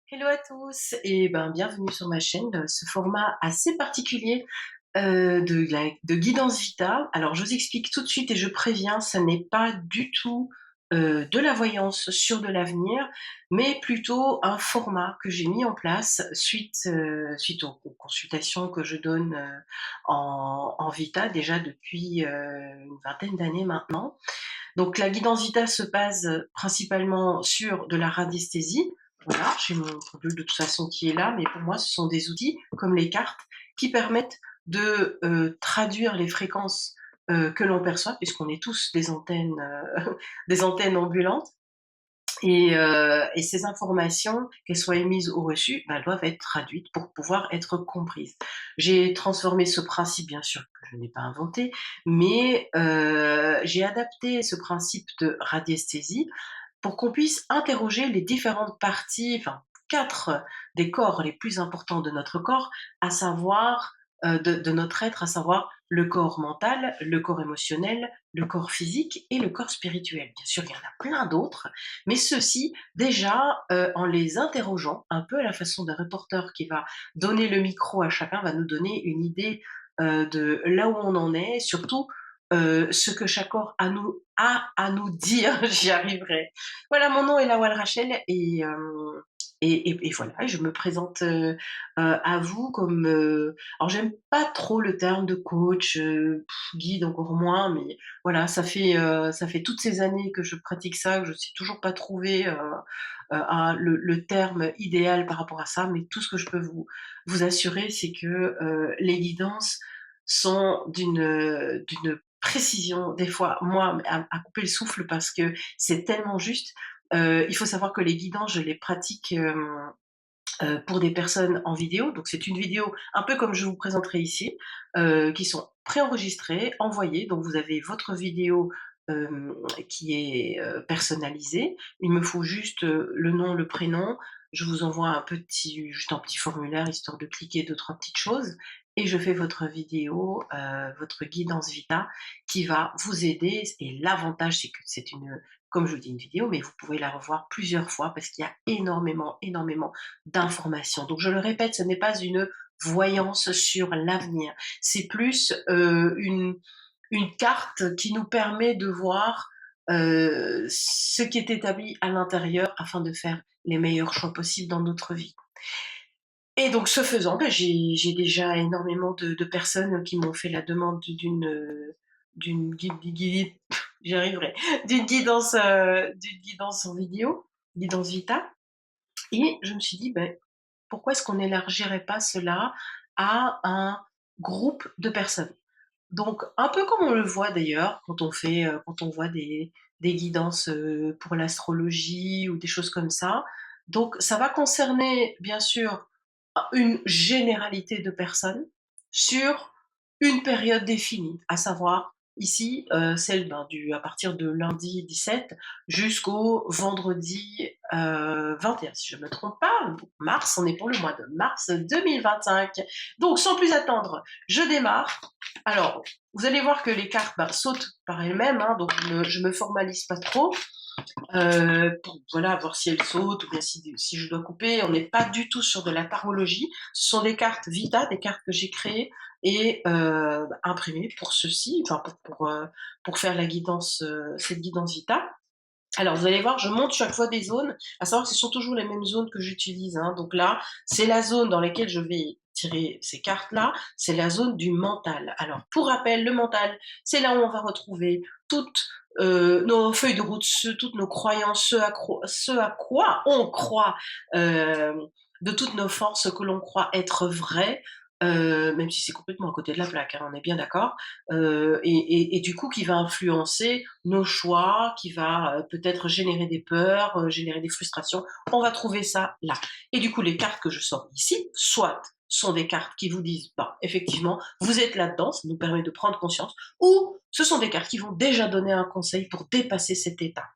Hello à tous et bienvenue sur ma chaîne, ce format assez particulier, de guidance vita. Alors je vous explique tout de suite et je préviens, ça n'est pas du tout, de la voyance sur de l'avenir, mais plutôt un format que j'ai mis en place suite aux consultations que je donne, en vita déjà depuis, une vingtaine d'années maintenant. Donc la guidance vitale se base principalement sur de la radiesthésie. Voilà, j'ai mon produit de toute façon qui est là, mais pour moi, ce sont des outils comme les cartes qui permettent de traduire les fréquences que l'on perçoit, puisqu'on est tous des antennes, des antennes ambulantes. Et ces informations, qu'elles soient émises ou reçues, doivent être traduites pour pouvoir être comprises. J'ai transformé ce principe, bien sûr, que je n'ai pas inventé, mais j'ai adapté ce principe de radiesthésie pour qu'on puisse interroger les différentes parties, enfin 4 des corps les plus importants de notre corps, à savoir, de notre être, à savoir le corps mental, le corps émotionnel, le corps physique et le corps spirituel. Bien sûr, il y en a plein d'autres, mais ceux-ci, déjà, en les interrogeant, un peu à la façon d'un reporter qui va donner le micro à chacun, va nous donner une idée, de là où on en est, surtout, ce que chaque corps a à nous dire, j'y arriverai. Voilà, mon nom est Lawal Rachel et voilà, je me présente, à vous comme, alors j'aime pas trop le terme de coach, guide encore moins, mais voilà, ça fait toutes ces années que je pratique ça, que je ne sais toujours pas trouver, le terme idéal par rapport à ça, mais tout ce que je peux vous assurer, c'est que, les guidances sont d'une précision, des fois, moi, à couper le souffle parce que c'est tellement juste. Il faut savoir que les guidances, je les pratique, pour des personnes en vidéo. Donc c'est une vidéo un peu comme je vous présenterai ici, qui sont préenregistrées, envoyées. Donc vous avez votre vidéo, qui est, personnalisée. Il me faut juste, le nom, le prénom. Je vous envoie juste un petit formulaire histoire de cliquer 2-3 petites choses et je fais votre vidéo, votre guidance vita qui va vous aider et l'avantage, c'est que c'est une comme je vous dis, une vidéo, mais vous pouvez la revoir plusieurs fois parce qu'il y a énormément, énormément d'informations. Donc je le répète, ce n'est pas une voyance sur l'avenir, c'est plus une carte qui nous permet de voir ce qui est établi à l'intérieur afin de faire les meilleurs choix possibles dans notre vie. Et donc ce faisant, j'ai déjà énormément de personnes qui m'ont fait la demande d'une j'y arriverai, d'une guidance en vidéo, guidance vita. Et je me suis dit, pourquoi est-ce qu'on n'élargirait pas cela à un groupe de personnes? Donc un peu comme on le voit d'ailleurs quand on voit des guidances, pour l'astrologie ou des choses comme ça. Donc ça va concerner bien sûr une généralité de personnes sur une période définie, à savoir ici, celle, du à partir de lundi 17 jusqu'au vendredi, 21 si je ne me trompe pas. Mars, on est pour le mois de mars 2025. Donc sans plus attendre, je démarre. Alors, vous allez voir que les cartes, sautent par elles-mêmes, hein, donc je me formalise pas trop, pour voilà, voir si elles sautent ou bien si je dois couper. On n'est pas du tout sur de la tarologie. Ce sont des cartes Vita, des cartes que j'ai créées et imprimées pour ceci, enfin pour faire la guidance, cette guidance Vita. Alors vous allez voir, je monte chaque fois des zones, à savoir que ce sont toujours les mêmes zones que j'utilise, hein. Donc là, c'est la zone dans laquelle je vais tirer ces cartes-là, c'est la zone du mental. Alors pour rappel, le mental, c'est là où on va retrouver toutes nos feuilles de route, toutes nos croyances, ce à quoi on croit, euh, de toutes nos forces que l'on croit être vraies, même si c'est complètement à côté de la plaque, hein, on est bien d'accord, et du coup qui va influencer nos choix, qui va peut-être générer des peurs, générer des frustrations. On va trouver ça là. Et du coup, les cartes que je sors ici, soit sont des cartes qui vous disent, effectivement, vous êtes là-dedans, ça nous permet de prendre conscience, ou ce sont des cartes qui vont déjà donner un conseil pour dépasser cet état.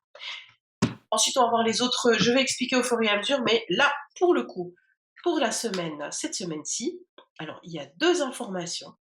Ensuite, on va voir les autres, je vais expliquer au fur et à mesure, mais là, pour le coup, pour cette semaine-ci, alors il y a 2 informations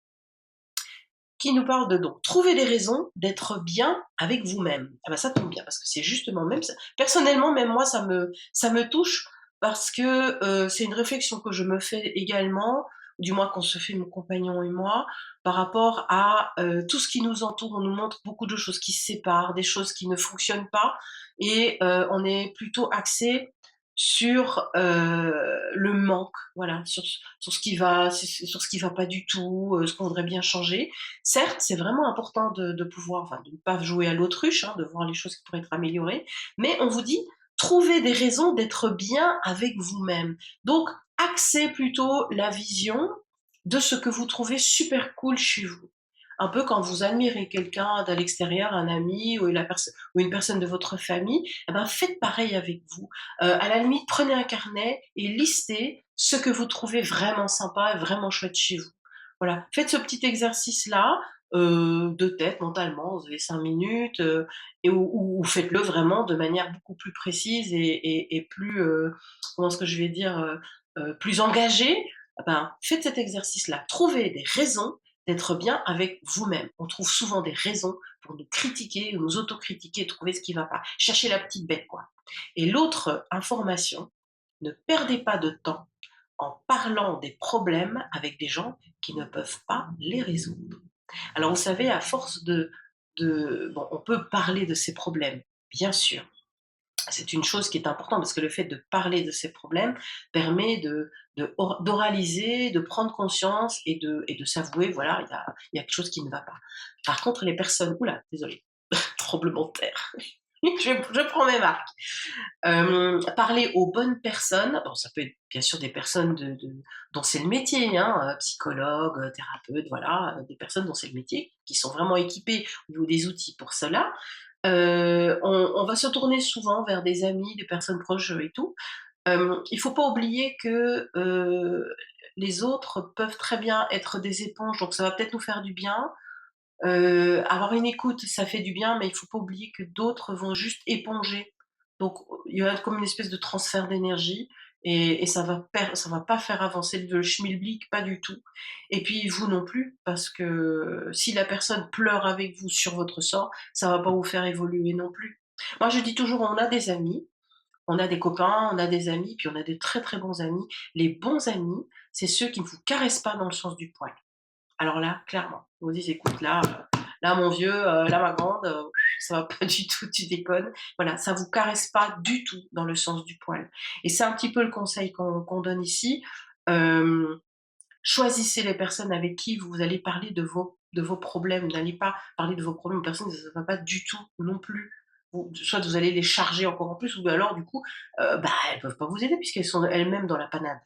qui nous parle de donc trouver des raisons d'être bien avec vous-même. Ah ça tombe bien parce que c'est justement même ça. Personnellement, même moi, ça me touche parce que, c'est une réflexion que je me fais également, du moins qu'on se fait mon compagnon et moi, par rapport à, tout ce qui nous entoure. On nous montre beaucoup de choses qui se séparent, des choses qui ne fonctionnent pas et on est plutôt axé sur, le manque, voilà, sur ce qui va sur ce qui va pas du tout, ce qu'on voudrait bien changer. Certes, c'est vraiment important de pouvoir enfin, de ne pas jouer à l'autruche, hein, de voir les choses qui pourraient être améliorées, mais on vous dit: «Trouvez des raisons d'être bien avec vous-même». Donc axez plutôt la vision de ce que vous trouvez super cool chez vous. Un peu quand vous admirez quelqu'un de l'extérieur, un ami ou une personne de votre famille, eh ben, faites pareil avec vous. À la limite, prenez un carnet et listez ce que vous trouvez vraiment sympa et vraiment chouette chez vous. Voilà, faites ce petit exercice-là, de tête, mentalement, vous avez 5 minutes, et ou faites-le vraiment de manière beaucoup plus précise et plus, comment est-ce que je vais dire? Plus engagée. Ah ben, faites cet exercice-là. Trouvez des raisons d'être bien avec vous-même. On trouve souvent des raisons pour nous critiquer, nous autocritiquer, trouver ce qui va pas. Cherchez la petite bête, quoi. Et l'autre information, ne perdez pas de temps en parlant des problèmes avec des gens qui ne peuvent pas les résoudre. Alors vous savez, à force bon, on peut parler de ces problèmes, bien sûr. C'est une chose qui est importante parce que le fait de parler de ces problèmes permet d'oraliser, de prendre conscience et de s'avouer, voilà, il y a quelque chose qui ne va pas. Par contre, les personnes, oula, désolé, tremblement de terre. Je prends mes marques. Parler aux bonnes personnes, bon, ça peut être bien sûr des personnes dont c'est le métier, hein, psychologues, thérapeutes, voilà, des personnes dont c'est le métier, qui sont vraiment équipées au niveau des outils pour cela. On va se tourner souvent vers des amis, des personnes proches, et tout. Il faut pas oublier que, les autres peuvent très bien être des éponges, donc ça va peut-être nous faire du bien. Avoir une écoute, ça fait du bien, mais il faut pas oublier que d'autres vont juste éponger. Donc il y a comme une espèce de transfert d'énergie et ça va pas faire avancer le schmilblick, pas du tout. Et puis vous non plus, parce que si la personne pleure avec vous sur votre sort, ça va pas vous faire évoluer non plus. Moi, je dis toujours, on a des amis, on a des copains, on a des amis, puis on a des très, très bons amis. Les bons amis, c'est ceux qui ne vous caressent pas dans le sens du poil. Alors là, clairement, ils vous disent: «Écoute, là mon vieux, là ma grande, ça va pas du tout, tu déconnes». Voilà, ça vous caresse pas du tout dans le sens du poil et c'est un petit peu le conseil qu'on donne ici. Hem, Choisissez les personnes avec qui vous allez parler de vos problèmes. N'allez pas parler de vos problèmes aux personnes, ça va pas du tout non plus. Soit vous allez les charger encore en plus ou alors du coup, bah, elles peuvent pas vous aider puisqu'elles sont elles-mêmes dans la panade.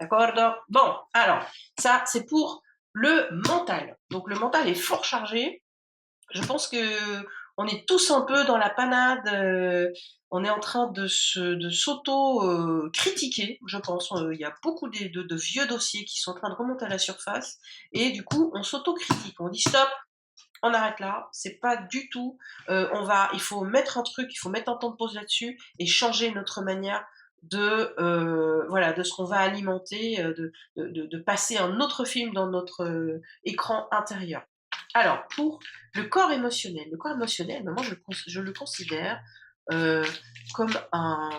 D'accord? Bon, alors, ça, c'est pour le mental. Donc le mental est fort chargé. Je pense que on est tous un peu dans la panade, on est en train de s'auto, critiquer, je pense. Il y a beaucoup de vieux dossiers qui sont en train de remonter à la surface et du coup, on s'autocritique. On dit: «Stop, on arrête là, c'est pas du tout, il faut mettre un truc, il faut mettre un temps de pause là-dessus et changer notre manière voilà, de ce qu'on va alimenter, de passer un autre film dans notre, écran intérieur. Alors pour le corps émotionnel, ben moi je le considère, heu, comme un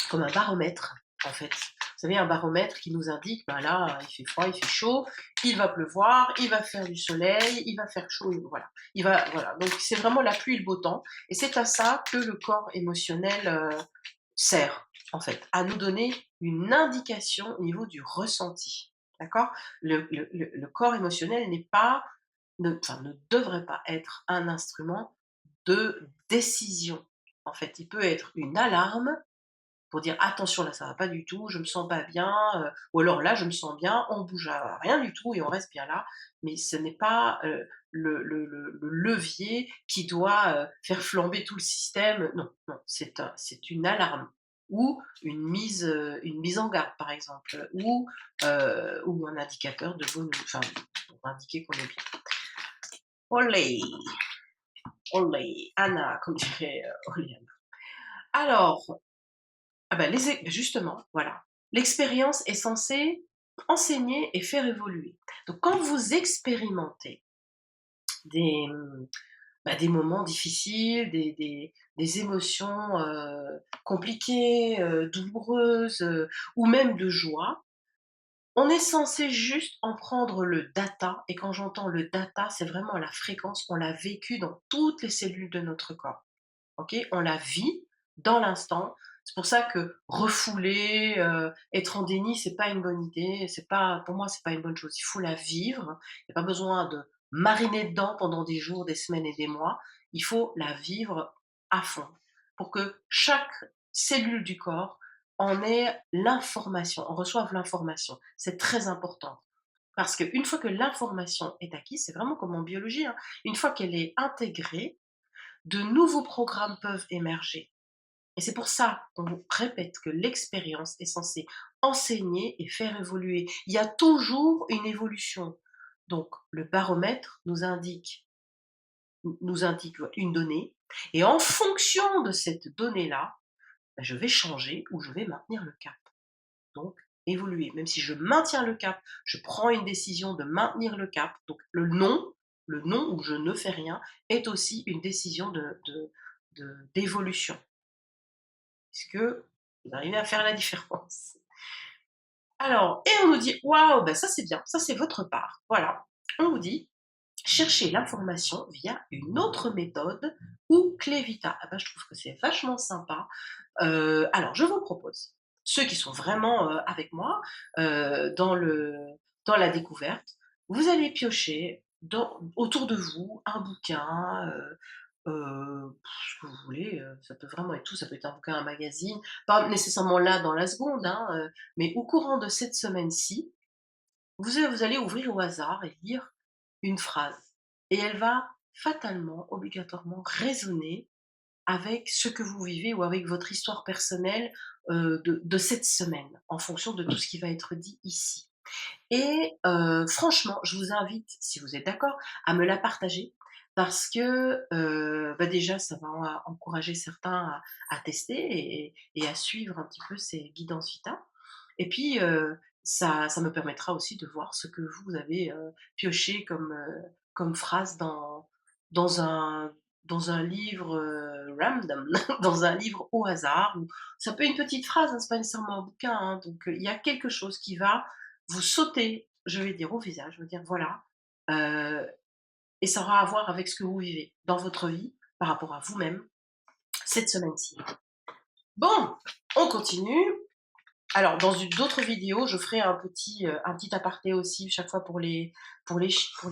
comme un baromètre, en fait. Vous savez, un baromètre qui nous indique, ben là, il fait froid, il fait chaud, il va pleuvoir, il va faire du soleil, il va faire chaud, voilà. Voilà. Donc c'est vraiment la pluie et le beau temps. Et c'est à ça que le corps émotionnel sert, en fait, à nous donner une indication au niveau du ressenti. D'accord. Le corps émotionnel n'est pas, enfin, ne devrait pas être un instrument de décision. En fait, il peut être une alarme pour dire: «Attention, là, ça va pas du tout, je me sens pas bien», ou alors: «Là, je me sens bien», on bouge à rien du tout et on reste bien là. Mais ce n'est pas, le levier qui doit, faire flamber tout le système. Non, non, c'est une alarme ou une mise en garde, par exemple, ou un indicateur de bonne enfin, pour indiquer qu'on est bien. Olé, olé, Anna, comme dirait, Oriana. Alors, ah bah, justement, voilà. L'expérience est censée enseigner et faire évoluer. Donc quand vous expérimentez des, mmh, bah, des moments difficiles, des émotions, compliquées, douloureuses, ou même de joie. On est censé juste en prendre le data, et quand j'entends le data, c'est vraiment la fréquence, on l'a vécu dans toutes les cellules de notre corps. OK? On la vit dans l'instant. C'est pour ça que refouler, être en déni, c'est pas une bonne idée. C'est pas pour moi, c'est pas une bonne chose. Il faut la vivre. Il y a pas besoin de mariner dedans pendant des jours, des semaines et des mois. Il faut la vivre à fond pour que chaque cellule du corps en ait l'information, on reçoive l'information. C'est très important parce qu'une fois que l'information est acquise, c'est vraiment comme en biologie, hein, une fois qu'elle est intégrée, de nouveaux programmes peuvent émerger. Et c'est pour ça qu'on vous répète que l'expérience est censée enseigner et faire évoluer. Il y a toujours une évolution. Donc, le baromètre nous indique une donnée, et en fonction de cette donnée-là, bah, je vais changer ou je vais maintenir le cap. Donc, évoluer. Même si je maintiens le cap, je prends une décision de maintenir le cap. Donc, le non où je ne fais rien, est aussi une décision d'évolution. Est-ce que vous arrivez à faire la différence? Alors, et on nous dit, waouh, ben ça c'est bien, ça c'est votre part. Voilà. On vous dit, cherchez l'information via une autre méthode ou clé Vita. Ah ben, je trouve que c'est vachement sympa. Alors, je vous propose, ceux qui sont vraiment avec moi dans la découverte, vous allez piocher autour de vous un bouquin, ce que vous voulez, ça peut vraiment être tout, ça peut être un bouquin, un magazine, pas nécessairement là dans la seconde, hein, mais au courant de cette semaine-ci, vous allez ouvrir au hasard et lire une phrase, et elle va fatalement, obligatoirement résonner avec ce que vous vivez ou avec votre histoire personnelle, de cette semaine, en fonction de tout ce qui va être dit ici. Et franchement, je vous invite, si vous êtes d'accord, à me la partager parce que, bah, déjà ça va encourager certains à tester et à suivre un petit peu ces guidances Vita, et puis, ça me permettra aussi de voir ce que vous avez, pioché comme phrase dans un dans un livre, random, dans un livre au hasard, ou ça peut être une petite phrase, hein, c'est pas nécessairement un bouquin, hein, donc il y a quelque chose qui va vous sauter, je vais dire, au visage, je veux dire: «Voilà», heu et ça aura à voir avec ce que vous vivez dans votre vie, par rapport à vous-même, cette semaine-ci. Bon, on continue. Alors, dans d'autres vidéos, je ferai un petit aparté aussi chaque fois pour les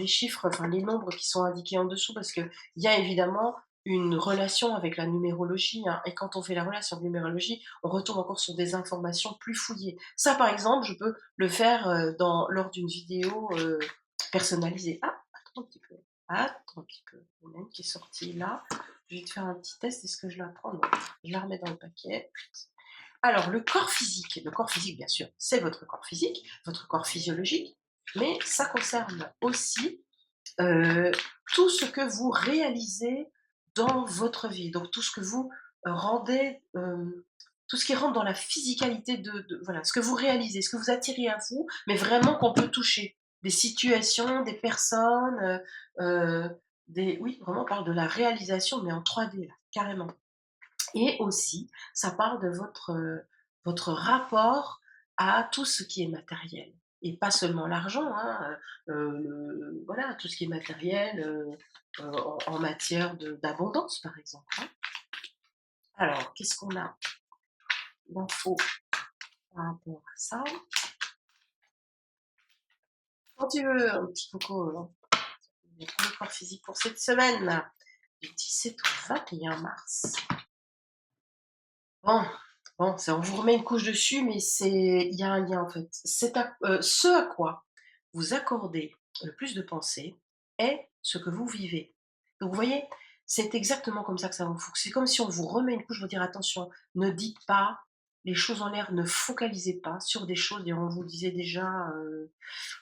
chiffres, enfin les nombres qui sont indiqués en dessous, parce qu'il y a évidemment une relation avec la numérologie, hein, et quand on fait la relation avec la numérologie, on retourne encore sur des informations plus fouillées. Ça, par exemple, je peux le faire lors d'une vidéo personnalisée. Ah, attends un petit peu. Attends un petit peu. Il y en a une qui est sortie là. Je vais te faire un petit test. Est-ce que je la prends? Non. Je la remets dans le paquet. Alors, le corps physique, bien sûr, c'est votre corps physique, votre corps physiologique, mais ça concerne aussi euh, tout ce que vous réalisez dans votre vie. Donc, tout ce que vous rendez, tout ce qui rentre dans la physicalité voilà, ce que vous réalisez, ce que vous attirez à vous, mais vraiment qu'on peut toucher. Des situations, des personnes, oui, vraiment, on parle de la réalisation, mais en 3D, là, carrément. Et aussi, ça parle de votre rapport à tout ce qui est matériel, et pas seulement l'argent, hein, voilà, tout ce qui est matériel, en matière d'abondance, par exemple, hein. Alors, qu'est-ce qu'on a d'infos par rapport à ça? Quand tu veux, un petit coco, le corps physique pour cette semaine, du 17 au 21 mars. Bon, bon, on vous remet une couche dessus, mais il y a un lien en fait. Ce à quoi vous accordez le plus de pensée est ce que vous vivez. Donc vous voyez, c'est exactement comme ça que ça vous fonctionne. C'est comme si on vous remet une couche, vous dire attention, ne dites pas les choses en l'air, ne focalisez pas sur des choses, et on vous disait déjà,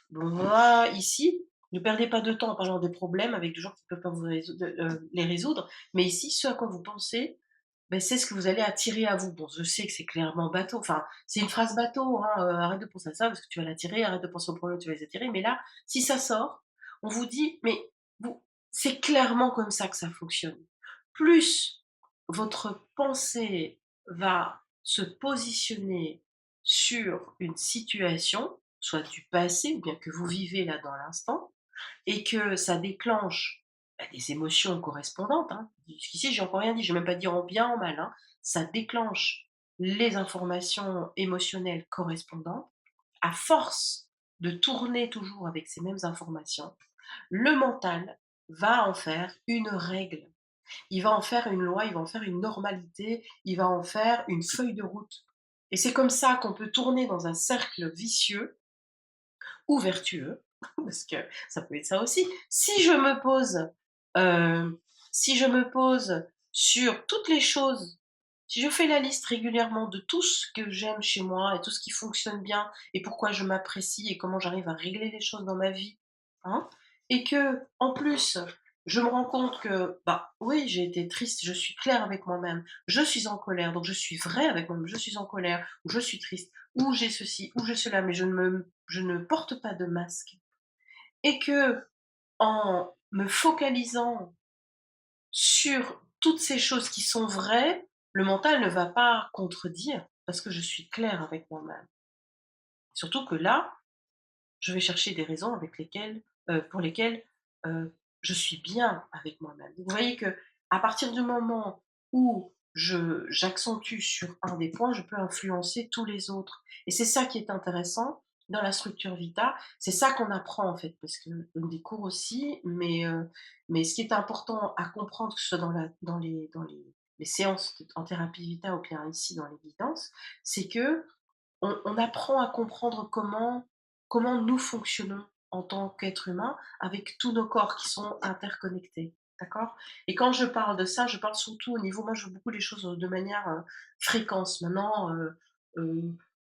bon moi ici, ne perdez pas de temps en parlant des problèmes avec des gens qui ne peuvent pas les résoudre, mais ici, ce à quoi vous pensez, beh, c'est ce que vous allez attirer à vous. Bon, je sais que c'est clairement bateau, enfin, c'est une phrase bateau, hein, «Arrête de penser à ça parce que tu vas l'attirer, arrête de penser aux problèmes, tu vas les attirer», mais là, si ça sort, on vous dit: «Mais vous C'est clairement comme ça que ça fonctionne. Plus votre pensée va se positionner sur une situation, soit du passé ou bien que vous vivez là dans l'instant, et que ça déclenche, bah, des émotions correspondantes, hein. Jusqu'ici, j'ai encore rien dit, j'ai même pas dit en bien, en mal, hein. Ça déclenche les informations émotionnelles correspondantes. À force de tourner toujours avec ces mêmes informations, le mental va en faire une règle. Il va en faire une loi, il va en faire une normalité, il va en faire une feuille de route. Et c'est comme ça qu'on peut tourner dans un cercle vicieux ou vertueux, parce que ça peut être ça aussi. Heu, si je me pose sur toutes les choses, si je fais la liste régulièrement de tout ce que j'aime chez moi et tout ce qui fonctionne bien et pourquoi je m'apprécie et comment j'arrive à régler les choses dans ma vie, hein, et que en plus, je me rends compte que, bah, oui, j'ai été triste, je suis claire avec moi-même, je suis en colère, donc je suis vraie avec moi-même, je suis en colère ou je suis triste ou j'ai ceci ou j'ai cela, mais je ne porte pas de masque et que en me focalisant sur toutes ces choses qui sont vraies, le mental ne va pas contredire parce que je suis claire avec moi-même. Surtout que là, je vais chercher des raisons pour lesquelles, je suis bien avec moi-même. Vous voyez que à partir du moment où je j'accentue sur un des points, je peux influencer tous les autres et c'est ça qui est intéressant dans la structure Vita. C'est ça qu'on apprend, en fait, parce que donne des cours aussi, mais ce qui est important à comprendre, que ce soit dans les séances en thérapie Vita ou bien ici dans les guidances, c'est que on apprend à comprendre comment nous fonctionnons en tant qu'être humain avec tous nos corps qui sont interconnectés, d'accord? Et quand je parle de ça, je parle surtout au niveau moi je vois beaucoup les choses, de manière, fréquence. Maintenant,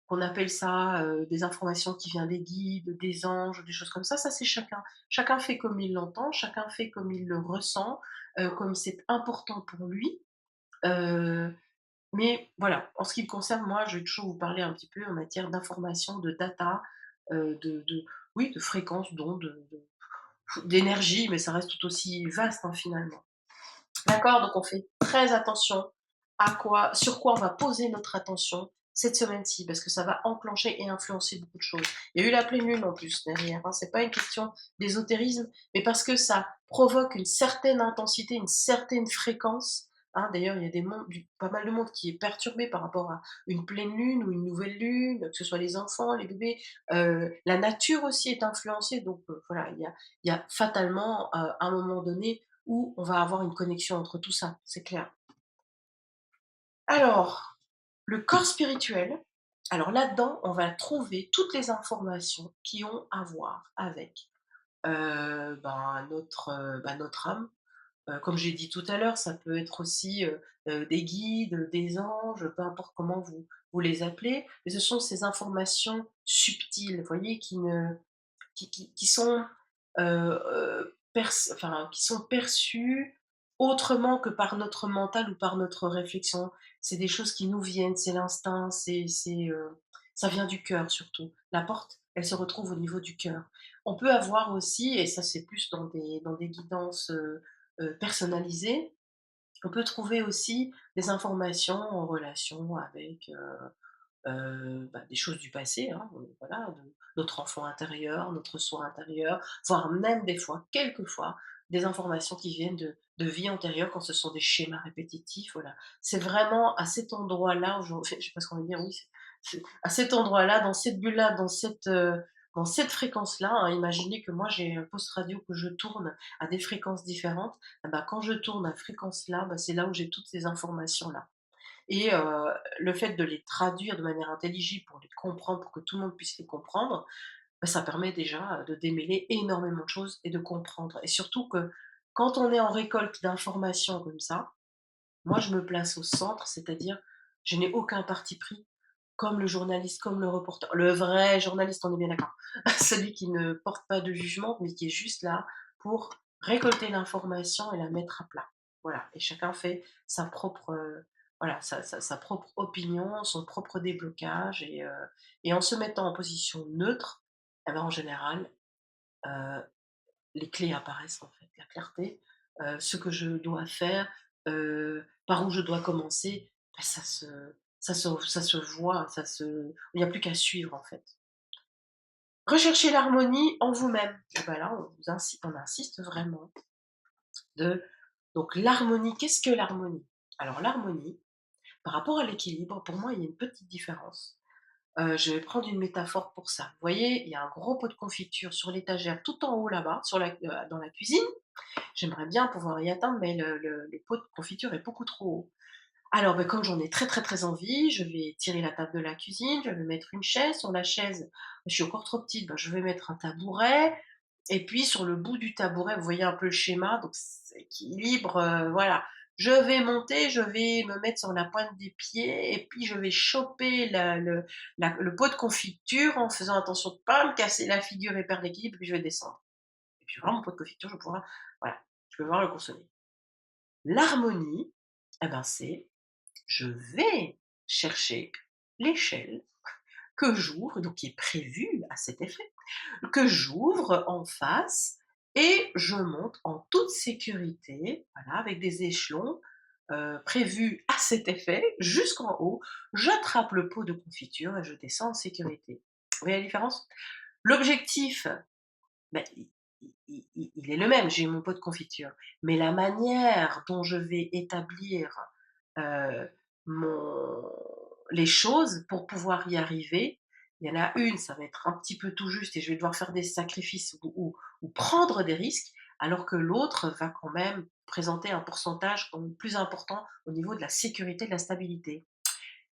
qu'on appelle ça, des informations qui viennent des guides, des anges, des choses comme ça c'est chacun. Chacun fait comme il l'entend, chacun fait comme il le ressent, comme c'est important pour lui. Heu mais voilà, en ce qui me concerne, moi, je vais toujours vous parler un petit peu en matière d'information, de data, de oui, de fréquences, d'ondes, d'énergie, mais ça reste tout aussi vaste, hein, finalement. D'accord? Donc on fait très attention sur quoi on va poser notre attention cette semaine-ci, parce que ça va enclencher et influencer beaucoup de choses. Il y a eu la pleine lune en plus derrière, hein, c'est pas une question d'ésotérisme, mais parce que ça provoque une certaine intensité, une certaine fréquence, hein. D'ailleurs, il y a pas mal de monde qui est perturbé par rapport à une pleine lune ou une nouvelle lune, que ce soit les enfants, les bébés, la nature aussi est influencée, donc voilà, il y a fatalement, un moment donné, où on va avoir une connexion entre tout ça, c'est clair. Alors, le corps spirituel, alors là-dedans, on va trouver toutes les informations qui ont à voir avec, notre âme. Comme j'ai dit tout à l'heure, ça peut être aussi, des guides, des anges, peu importe comment vous les appelez, mais ce sont ces informations subtiles, vous voyez, qui sont, qui sont perçus autrement que par notre mental ou par notre réflexion. C'est des choses qui nous viennent, c'est l'instinct, ça vient du cœur surtout. La porte, elle se retrouve au niveau du cœur. On peut avoir aussi, et ça c'est plus dans des guidances, personnalisées, on peut trouver aussi des informations en relation avec, des choses du passé, hein, voilà, de notre enfant intérieur, notre soi intérieur, voire même des fois, quelquefois, des informations qui viennent de vies antérieures quand ce sont des schémas répétitifs, voilà. C'est vraiment à cet endroit-là où je sais pas ce qu'on va dire, oui, c'est à cet endroit-là, dans cette bulle-là, dans cette fréquence-là, hein, imaginez que moi j'ai un poste radio que je tourne à des fréquences différentes, et bah, quand je tourne à fréquence là, bah, c'est là où j'ai toutes ces informations-là. Et le fait de les traduire de manière intelligible pour les comprendre, pour que tout le monde puisse les comprendre, bah, ça permet déjà, de démêler énormément de choses et de comprendre. Et surtout que quand on est en récolte d'informations comme ça, moi je me place au centre, c'est-à-dire je n'ai aucun parti pris, comme le journaliste, comme le reporter. Le vrai journaliste, on est bien d'accord. Celui qui ne porte pas de jugement, mais qui est juste là pour récolter l'information et la mettre à plat. Voilà, et chacun fait sa propre, voilà, sa propre opinion, son propre déblocage et en se mettant en position neutre, eh ben, en général, heu, les clés apparaissent en fait, la clarté, ce que je dois faire, par où je dois commencer, bah, ça se voit, il n'y a plus qu'à suivre en fait. Recherchez l'harmonie en vous-même. Et bah, là, on insiste vraiment de donc l'harmonie, qu'est-ce que l'harmonie? Alors l'harmonie, par rapport à l'équilibre, pour moi, il y a une petite différence. Je vais prendre une métaphore pour ça. Vous voyez, il y a un gros pot de confiture sur l'étagère tout en haut là-bas, dans la cuisine. J'aimerais bien pouvoir y atteindre, mais le pot de confiture est beaucoup trop haut. Alors, beh, comme j'en ai très, très, très envie, je vais tirer la table de la cuisine, je vais mettre une chaise. Sur la chaise, je suis encore trop petite, bah, je vais mettre un tabouret et puis sur le bout du tabouret, vous voyez un peu le schéma, donc c'est équilibre, voilà. Je vais monter, je vais me mettre sur la pointe des pieds et puis je vais choper le pot de confiture en faisant attention de ne pas me casser la figure et perdre l'équilibre, puis je vais descendre. Et puis vraiment mon pot de confiture, je vais pouvoir voilà, je vais pouvoir le consommer. L'harmonie, eh ben, c'est je vais chercher l'échelle que j'ouvre, donc qui est prévue à cet effet, que j'ouvre en face et je monte en toute sécurité, voilà, avec des échelons, prévus à cet effet jusqu'en haut. J'attrape le pot de confiture et je descends en sécurité. Vous voyez la différence? L'objectif, bah, il est le même, j'ai mon pot de confiture, mais la manière dont je vais établir, heu, mon les choses pour pouvoir y arriver, il y en a une, ça va être un petit peu tout juste et je vais devoir faire des sacrifices ou prendre des risques, alors que l'autre va quand même présenter un pourcentage quand même plus important au niveau de la sécurité, de la stabilité.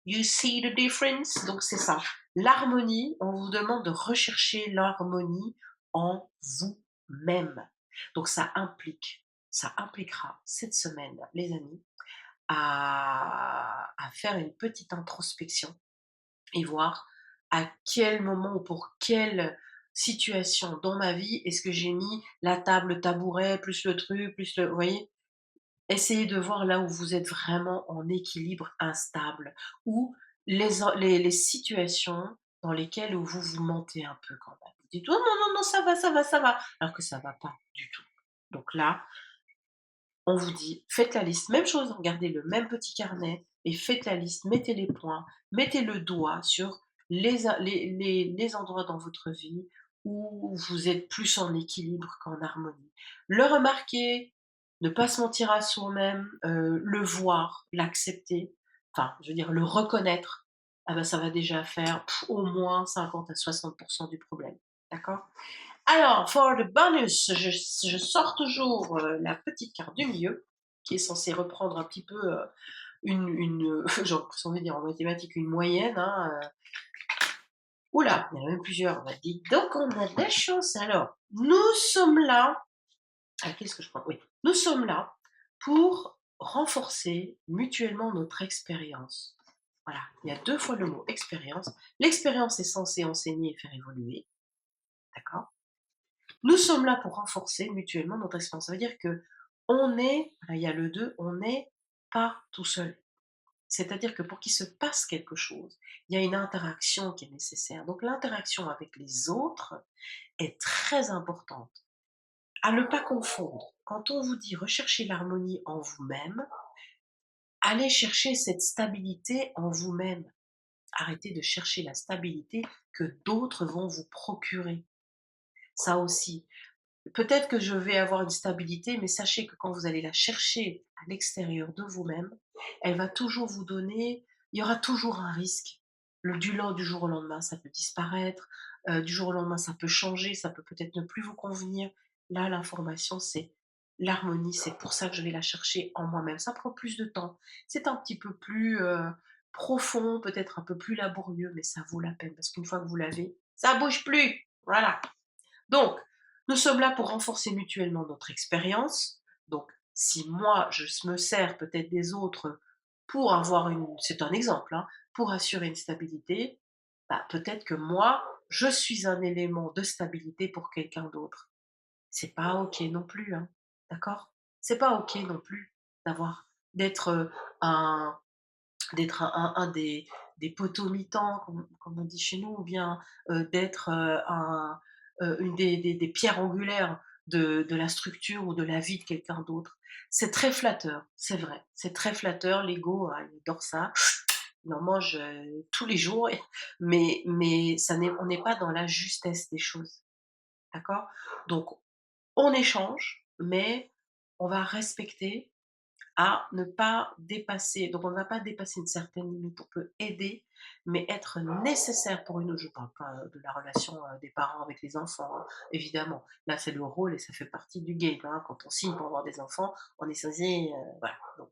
You see the difference? Donc c'est ça. L'harmonie, on vous demande de rechercher l'harmonie en vous-même. Donc ça impliquera cette semaine, les amis, à faire une petite introspection et voir à quel moment ou pour quelle situation dans ma vie est-ce que j'ai mis la table, le tabouret, plus le truc, plus le, vous voyez? Essayez de voir là où vous êtes vraiment en équilibre instable, ou les situations dans lesquelles où vous vous mentez un peu quand même. Vous dites: «Oh non, non, non, ça va, ça va, ça va», alors que ça va pas du tout. Donc là, on vous dit: «Faites la liste». Même chose, regardez le même petit carnet et faites la liste, mettez les points, mettez le doigt sur les endroits dans votre vie où vous êtes plus en équilibre qu'en harmonie. Le remarquer, ne pas se mentir à soi-même, le voir, l'accepter, enfin, je veux dire le reconnaître, ah bah, ça va déjà faire au moins 50 à 60 du problème. D'accord? Alors, for the bonus, je sors toujours, la petite carte du milieu, qui est censée reprendre un petit peu, j'ai envie de dire en mathématiques une moyenne, hein, ouh là, il y en a même plusieurs. Bah, dites donc on a de la chance alors. Nous sommes là, qu'est-ce que je prends? Oui, nous sommes là pour renforcer mutuellement notre expérience. Voilà, il y a 2 fois le mot expérience. L'expérience est censée enseigner et faire évoluer, d'accord? Nous sommes là pour renforcer mutuellement notre expérience. Ça veut dire que on est, là il y a le 2, on n'est pas tout seul. C'est-à-dire que pour qu'il se passe quelque chose, il y a une interaction qui est nécessaire. Donc l'interaction avec les autres est très importante. À ne pas confondre. Quand on vous dit rechercher l'harmonie en vous-même, allez chercher cette stabilité en vous-même. Arrêtez de chercher la stabilité que d'autres vont vous procurer. Ça aussi, peut-être que je vais avoir une stabilité, mais sachez que quand vous allez la chercher à l'extérieur de vous-même, elle va toujours vous donner, il y aura toujours un risque. Du jour au lendemain, ça peut disparaître, du jour au lendemain, ça peut changer, ça peut peut-être ne plus vous convenir. Là, l'information, c'est l'harmonie, c'est pour ça que je vais la chercher en moi-même. Ça prend plus de temps, c'est un petit peu plus, profond, peut-être un peu plus laborieux, mais ça vaut la peine parce qu'une fois que vous l'avez, ça bouge plus. Voilà. Donc, nous sommes là pour renforcer mutuellement notre expérience. Donc, si moi, je me sers peut-être des autres pour avoir c'est un exemple, hein, pour assurer une stabilité, bah, peut-être que moi, je suis un élément de stabilité pour quelqu'un d'autre. C'est pas OK non plus, hein, d'accord? C'est pas OK non plus d'être, un des potomitans comme on dit chez nous, ou bien, d'être, une des pierres angulaires de la structure ou de la vie de quelqu'un d'autre. C'est très flatteur, c'est vrai. C'est très flatteur, l'ego, il adore ça. Il en mange, tous les jours, mais ça n'est on n'est pas dans la justesse des choses, d'accord? Donc on échange, mais on va respecter à ne pas dépasser, donc on ne va pas dépasser une certaine limite. On peut aider, mais être nécessaire pour une autre. Je ne parle pas de la relation, des parents avec les enfants, hein, évidemment. Là, c'est le rôle et ça fait partie du game, hein. Quand on signe pour avoir des enfants, on est censé, voilà, donc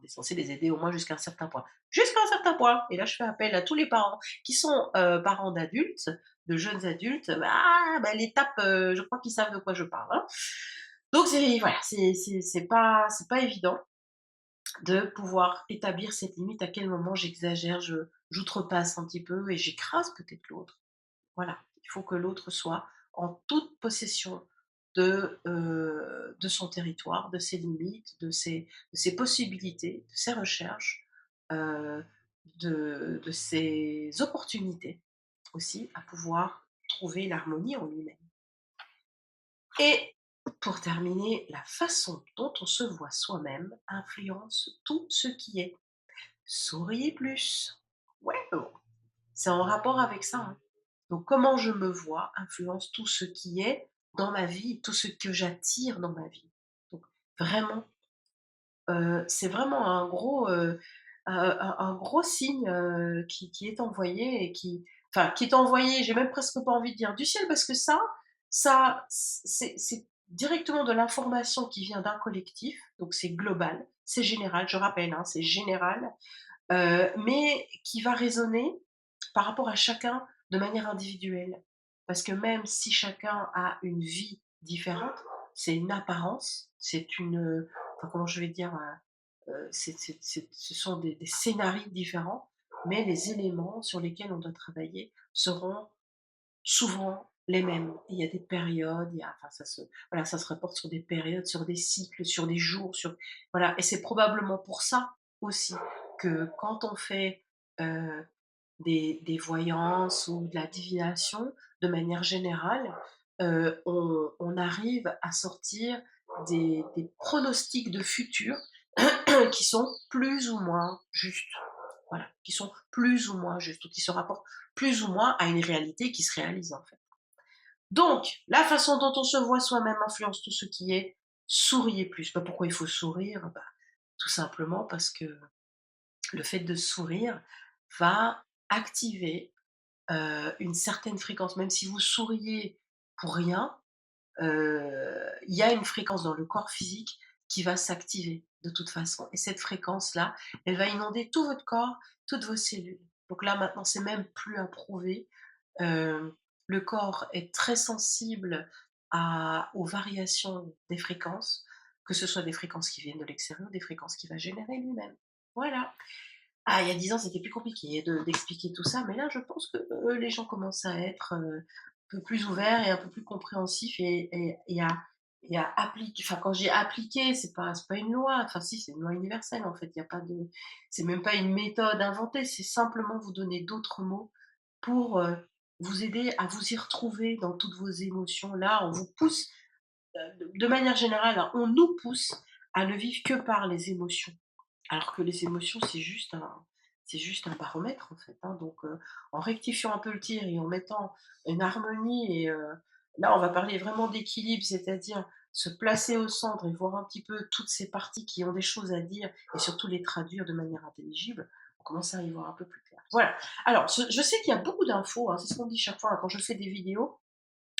on est censé les aider au moins jusqu'à un certain point. Jusqu'à un certain point, et là je fais appel à tous les parents qui sont, parents d'adultes, de jeunes adultes, l'étape, je crois qu'ils savent de quoi je parle, hein. Donc c'est voilà, c'est pas évident de pouvoir établir cette limite, à quel moment j'exagère, j'outrepasse un petit peu et j'écrase peut-être l'autre. Voilà, il faut que l'autre soit en toute possession de son territoire, de ses limites, de ses possibilités, de ses recherches, heu, de ses opportunités aussi à pouvoir trouver l'harmonie en lui-même. Et pour terminer, la façon dont on se voit soi-même influence tout ce qui est. Souriez plus. Ouais, bon, c'est en rapport avec ça, hein. Donc comment je me vois influence tout ce qui est dans ma vie, tout ce que j'attire dans ma vie. Donc vraiment, c'est vraiment un gros signe, qui est envoyé et qui est envoyé, j'ai même presque pas envie de dire du ciel, parce que ça c'est directement de l'information qui vient d'un collectif, donc c'est global, c'est général, je rappelle, hein, c'est général. Mais qui va résonner par rapport à chacun de manière individuelle. Parce que même si chacun a une vie différente, c'est une apparence, c'est enfin, comment je vais dire? Ce sont des scénarios différents, mais les éléments sur lesquels on doit travailler seront souvent les mêmes. Il y a des périodes, il y a enfin ça se rapporte sur des périodes, sur des cycles, sur des jours, voilà, et c'est probablement pour ça aussi que quand on fait, heu, des voyances ou de la divination, de manière générale, on arrive à sortir des pronostics de futur qui sont plus ou moins justes. Voilà, qui sont plus ou moins justes, ou qui se rapportent plus ou moins à une réalité qui se réalise, en fait. Donc, la façon dont on se voit soi-même influence tout ce qui est. Souriez plus. Pourquoi il faut sourire? Tout simplement parce que le fait de sourire va activer, une certaine fréquence. Même si vous souriez pour rien, il y a une fréquence dans le corps physique qui va s'activer de toute façon, et cette fréquence-là, elle va inonder tout votre corps, toutes vos cellules. Donc là, maintenant, c'est même plus à prouver. Le corps est très sensible aux variations des fréquences, que ce soit des fréquences qui viennent de l'extérieur, des fréquences qu'il va générer lui-même. Voilà. Ah, il y a 10 ans, c'était plus compliqué d'expliquer tout ça, mais là, je pense que, les gens commencent à être, un peu plus ouverts et un peu plus compréhensifs, et à appliquer. Enfin, quand j'ai appliqué, c'est pas une loi, enfin si, c'est une loi universelle, en fait, il y a pas de c'est même pas une méthode inventée, c'est simplement vous donner d'autres mots pour, vous aider à vous y retrouver dans toutes vos émotions. Là, on vous pousse, de manière générale, hein, on nous pousse à ne vivre que par les émotions. Alors que les émotions, c'est juste un baromètre, en fait, hein. Donc, en rectifiant un peu le tir et en mettant une harmonie, et là, on va parler vraiment d'équilibre, c'est-à-dire se placer au centre et voir un petit peu toutes ces parties qui ont des choses à dire, et surtout les traduire de manière intelligible, on commence à y voir un peu plus clair. Voilà. Alors, je sais qu'il y a beaucoup d'infos, hein, c'est ce qu'on dit chaque fois, hein, quand je fais des vidéos.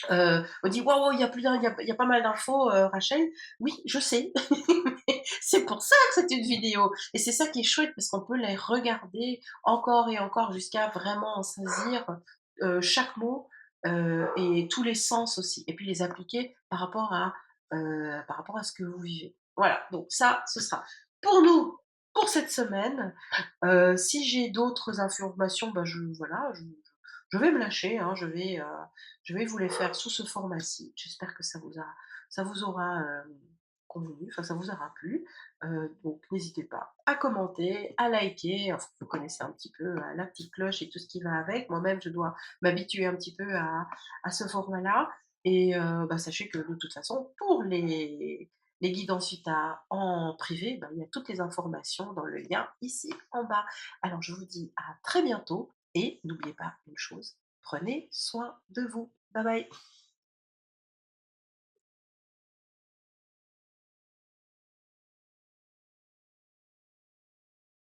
On dit: «Waouh, il y a plus d'un il y a pas mal d'infos, Rachel». Oui, je sais. C'est pour ça que c'est une vidéo, et c'est ça qui est chouette, parce qu'on peut les regarder encore et encore jusqu'à vraiment en saisir, chaque mot, et tous les sens aussi, et puis les appliquer par rapport à ce que vous vivez. Voilà, donc ça, ce sera pour nous, pour cette semaine. Si j'ai d'autres informations, je vais me lâcher, hein, je vais vous les faire sous ce format-ci. J'espère que ça vous aura convenu, enfin ça vous aura plu. Donc n'hésitez pas à commenter, à liker, enfin, vous connaissez un petit peu, la petite cloche et tout ce qui va avec. Moi-même, je dois m'habituer un petit peu à ce format-là. et bah, sachez que de toute façon pour les guidances Vita en privé, bah, il y a toutes les informations dans le lien ici en bas. Alors je vous dis à très bientôt et n'oubliez pas une chose, prenez soin de vous. Bye bye.